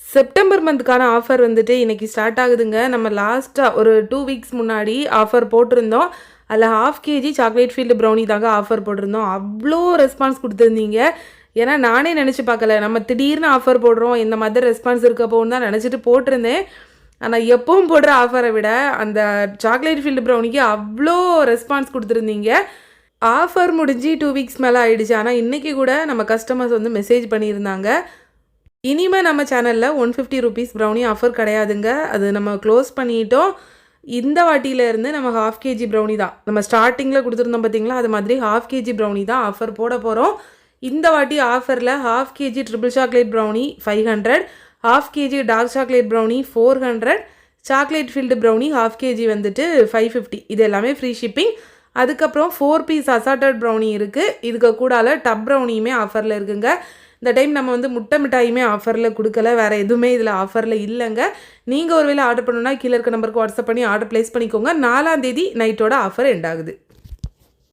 September மந்த்துக்கான offer வந்துட்டு இன்னைக்கு start ஆகுதுங்க. நம்ம லாஸ்ட்டா ஒரு 2 வீக்ஸ் முன்னாடி ஆஃபர் போட்டிருந்தோம். அதில 1/2 கேஜி சாக்லேட் ஃபீல்டு ப்ரௌனி தாங்க ஆஃபர் போட்டிருந்தோம். அவ்ளோ ரெஸ்பான்ஸ் குடுத்துருந்தீங்க. ஏன்னா நானே நெனச்சு பார்க்கல. நம்ம திடீர்னு ஆஃபர் போடுறோம். இந்த மாதிரி ரெஸ்பான்ஸ் இருக்க போகுன்னு தான் நெனச்சுட்டு போட்டிருந்தேன். ஆனா எப்பவும் போடுற ஆஃபரை விட அந்த சாக்லேட் ஃபீல்டு ப்ரௌனிக்கு அவ்ளோ ரெஸ்பான்ஸ் குடுத்துருந்தீங்க. ஆஃபர் முடிஞ்சு 2 வீக்ஸ் மேல ஆயிடுச்சு. ஆனா இன்னைக்கு கூட நம்ம கஸ்டமர்ஸ் வந்து மெசேஜ் பண்ணியிருந்தாங்க. இனிமே நம்ம சேனல்ல ₹150 ப்ரௌனி ஆஃபர் கிடையாதுங்க. அது நம்ம க்ளோஸ் பண்ணிட்டோம். இந்த வாட்டியிலேருந்து நம்ம 1/2 கேஜி ப்ரௌனி தான். நம்ம ஸ்டார்ட்டிங்கில குடுத்துருந்தோம் பார்த்தீங்களா, அது மாதிரி 1/2 கேஜி ப்ரௌனி தான் ஆஃபர் போட போறோம். இந்த வாட்டி ஆஃபர்ல 1/2 KG triple chocolate brownie 500, 1/2 KG dark chocolate brownie 400, chocolate filled brownie 1/2 KG வந்துட்டு 550. இது எல்லாமே ஃப்ரீ ஷிப்பிங். அதுக்கப்புறம் 4 பீஸ் அசார்ட்டட் ப்ரௌனி இருக்கு. இதுக்கு கூடால டப் ப்ரௌனியுமே ஆஃபர்ல இருக்குங்க. இந்த டைம் நம்ம வந்து முட்டை மிட்டாயுமே ஆஃபர்ல குடுக்கல. வேற எதுவுமே இதில ஆஃபர்ல இல்லங்க. நீங்க ஒரு வேளை ஆர்டர் பண்ணணும்னா கீழ இருக்க நம்பருக்கு வாட்ஸ்அப் பண்ணி ஆர்டர் பிளேஸ் பண்ணிக்கோங்க. 4ஆம் தேதி நைட்டோட ஆஃபர் எண்ட் ஆகுது.